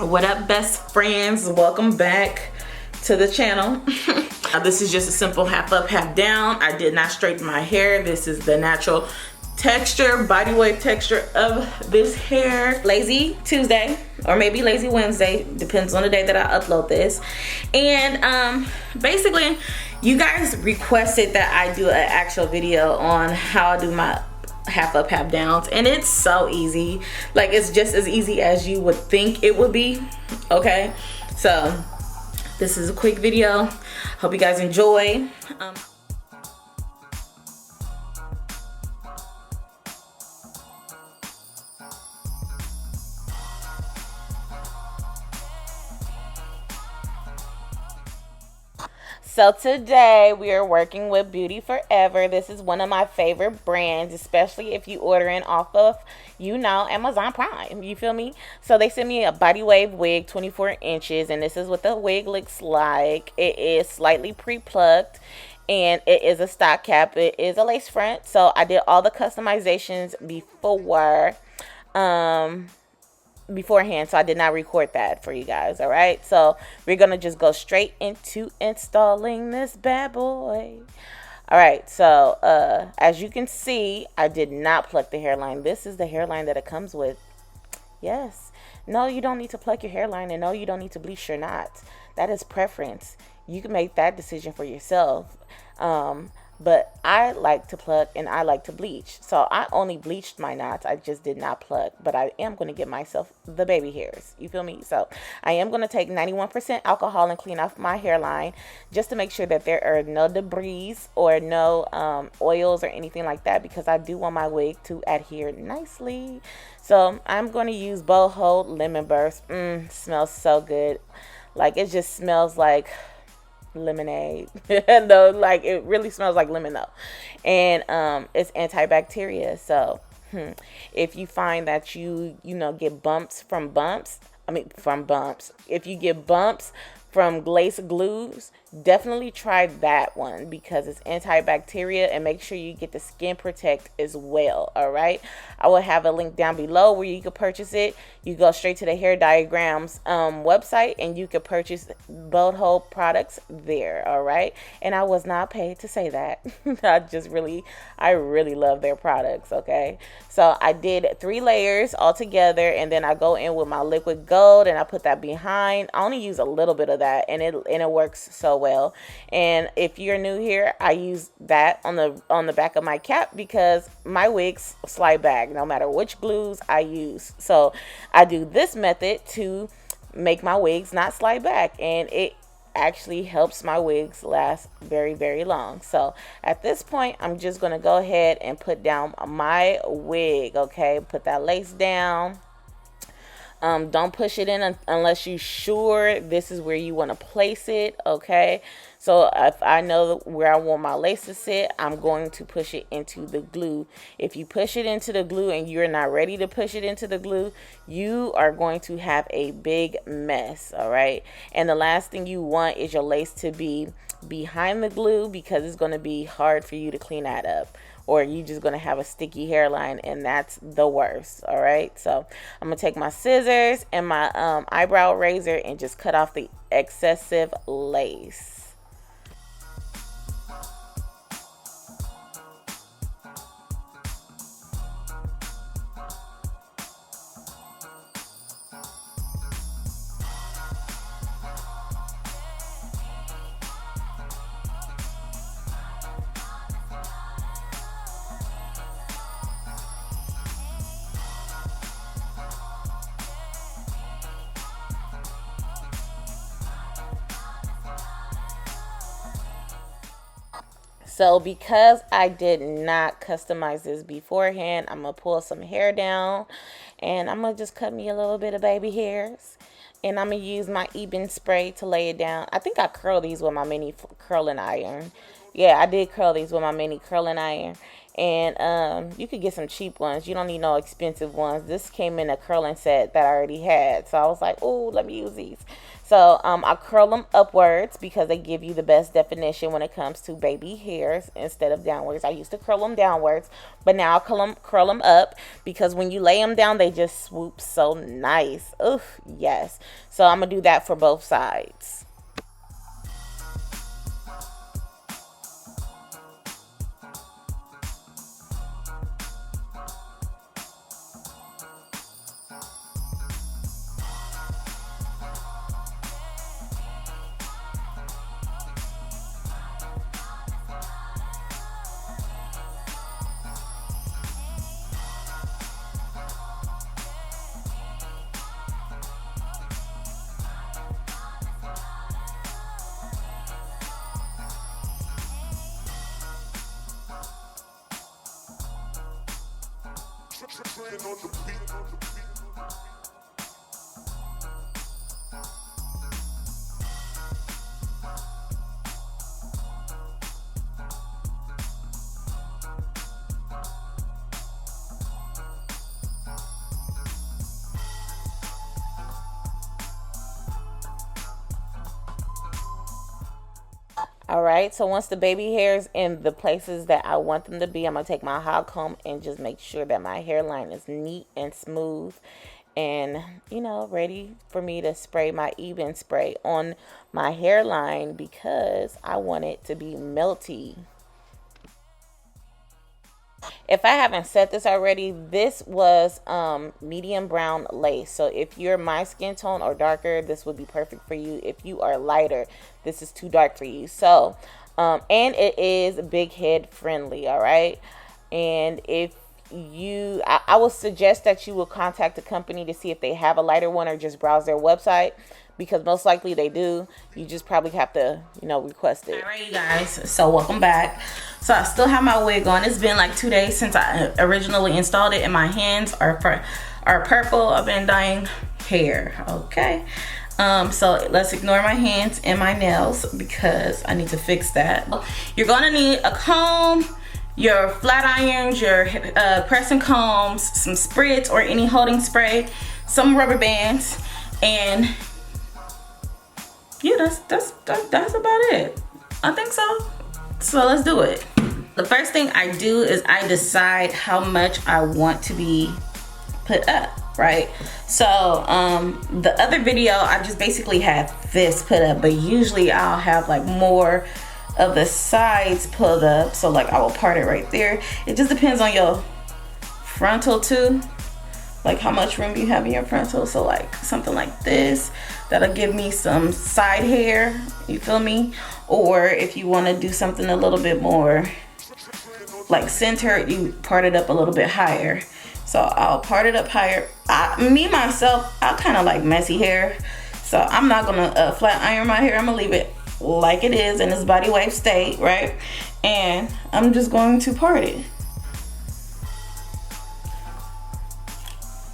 What up, best friends? Welcome back to the channel. This is just a simple half up, half down. I did not straighten my hair. This is the natural texture, body wave texture of this hair. Lazy Tuesday, or maybe lazy Wednesday, depends on the day that I upload this. And basically, you guys requested that I do an actual video on how I do my half up, half downs, and it's so easy. Like, it's just as easy as you would think it would be. Okay, so this is a quick video. Hope you guys enjoy. So today we are working with Beautyforever. This is one of my favorite brands, especially if you ordering off of, Amazon Prime. You feel me? So they sent me a body wave wig, 24 inches, and this is what the wig looks like. It is slightly pre-plucked, and it is a stock cap. It is a lace front. So I did all the customizations beforehand, so I did not record that for you guys. All right, so we're gonna just go straight into installing this bad boy. All right, so as you can see, I did not pluck the hairline. This is the hairline that it comes with. Yes, no, you don't need to pluck your hairline, and no, you don't need to bleach your knots. That is preference. You can make that decision for yourself. But I like to pluck and I like to bleach. So I only bleached my knots. I just did not pluck. But I am going to give myself the baby hairs. You feel me? So I am going to take 91% alcohol and clean off my hairline, just to make sure that there are no debris or no oils or anything like that, because I do want my wig to adhere nicely. So I'm going to use Boho Lemon Burst. Smells so good. Like, it just smells like lemonade. No, like, it really smells like lemon though. And it's antibacterial. So if you find that you get bumps from bumps, if you get bumps from glaze glues, definitely try that one, because it's antibacterial, and make sure you get the Skin Protect as well. All right, I will have a link down below where you can purchase it. You go straight to the Hair Diagrams website, and you can purchase Boho products there. All right, and I was not paid to say that. I really love their products. Okay, so I did 3 layers all together, and then I go in with my liquid gold, and I put that behind. I only use a little bit of that, and it works so well. And if you're new here, I use that on the back of my cap, because my wigs slide back no matter which glues I use. So I do this method to make my wigs not slide back, and it actually helps my wigs last very, very long. So at this point, I'm just going to go ahead and put down my wig. Okay, put that lace down. Don't push it in unless you're sure this is where you want to place it. Okay, so if I know where I want my lace to sit, I'm going to push it into the glue. If you push it into the glue and you're not ready to push it into the glue, you are going to have a big mess. All right, and the last thing you want is your lace to be behind the glue, because it's going to be hard for you to clean that up, or you just gonna have a sticky hairline, and that's the worst. All right, so I'm gonna take my scissors and my eyebrow razor and just cut off the excessive lace. So because I did not customize this beforehand, I'm going to pull some hair down, and I'm going to just cut me a little bit of baby hairs. And I'm going to use my Ebin spray to lay it down. I think I curl these with my mini curling iron. Yeah, I did curl these with my mini curling iron. And you could get some cheap ones. You don't need no expensive ones. This came in a curling set that I already had, so I was like, oh, let me use these. So I curl them upwards because they give you the best definition when it comes to baby hairs instead of downwards. I used to curl them downwards, but now I curl them up because when you lay them down, they just swoop so nice. Oof, yes. So I'm gonna do that for both sides. All right, so once the baby hairs in the places that I want them to be, I'm going to take my hot comb and just make sure that my hairline is neat and smooth and, ready for me to spray my even spray on my hairline because I want it to be melty. If I haven't said this already, this was medium brown lace. So if you're my skin tone or darker, this would be perfect for you. If you are lighter, this is too dark for you. So, and it is big head friendly, all right? And if I will suggest that you will contact the company to see if they have a lighter one or just browse their website because most likely they do. You just probably have to, request it. All right, you guys. So welcome back. So I still have my wig on. It's been like 2 days since I originally installed it, and my hands are purple. I've been dyeing hair. Okay. So let's ignore my hands and my nails because I need to fix that. You're gonna need a comb, your flat irons, your pressing combs, some spritz or any holding spray, some rubber bands, and yeah, that's about it. I think so. So let's do it. The first thing I do is I decide how much I want to be put up, right? So the other video I just basically had this put up, but usually I'll have like more of the sides pulled up, so like I will part it right there. It just depends on your frontal too, like how much room you have in your frontal. So like something like this, that'll give me some side hair, you feel me? Or if you want to do something a little bit more like center, you part it up a little bit higher. So I'll part it up higher. Myself, I kind of like messy hair, so I'm not gonna flat iron my hair. I'm gonna leave it like it is in its body wave state, right? And I'm just going to part it.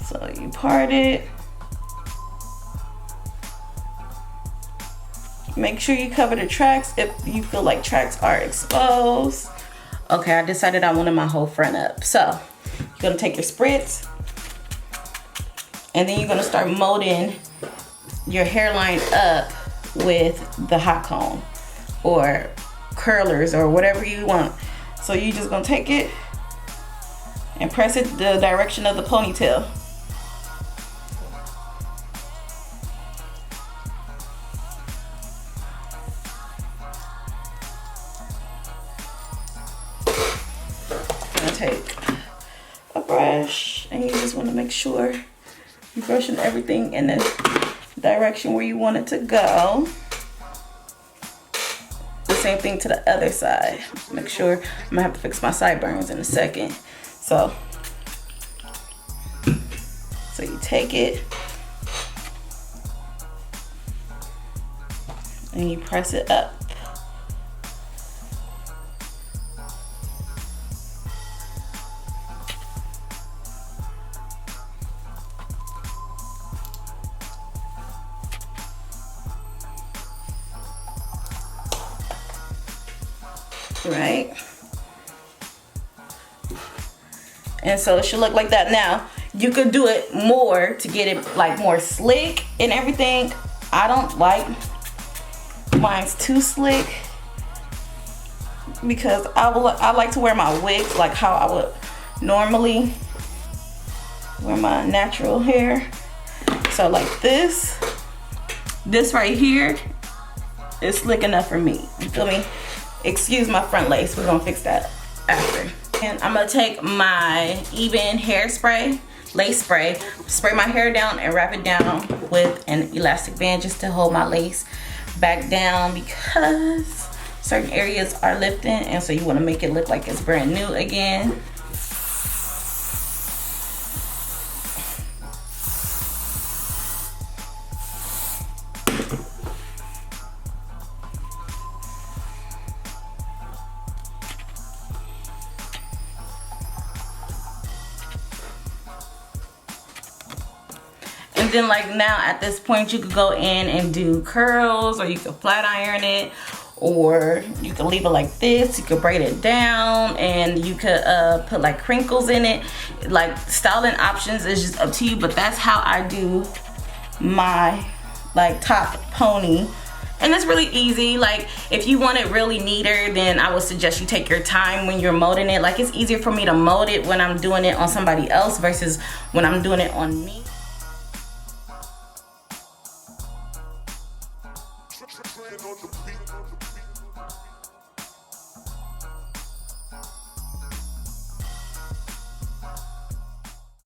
So you part it. Make sure you cover the tracks if you feel like tracks are exposed. Okay, I decided I wanted my whole front up. So you're gonna take your spritz and then you're gonna start molding your hairline up with the hot comb or curlers or whatever you want. So you're just gonna take it and press it the direction of the ponytail. Take a brush and you just want to make sure you're brushing everything in the direction where you want it to go. The same thing to the other side. Make sure, I'm gonna have to fix my sideburns in a second. So you take it and you press it up. Right, And so it should look like that. Now, you could do it more to get it like more slick and everything. I don't like mine's too slick because I like to wear my wigs like how I would normally wear my natural hair. So like this right here is slick enough for me. You feel me? Excuse my front lace. We're gonna fix that after. And I'm gonna take my Even hairspray, lace spray, spray my hair down and wrap it down with an elastic band just to hold my lace back down because certain areas are lifting, and so you wanna make it look like it's brand new again. And then like now at this point you could go in and do curls, or you could flat iron it, or you could leave it like this. You could braid it down, and you could put like crinkles in it. Like styling options is just up to you, but that's how I do my like top pony. And it's really easy. Like if you want it really neater, then I would suggest you take your time when you're molding it. Like it's easier for me to mold it when I'm doing it on somebody else versus when I'm doing it on me.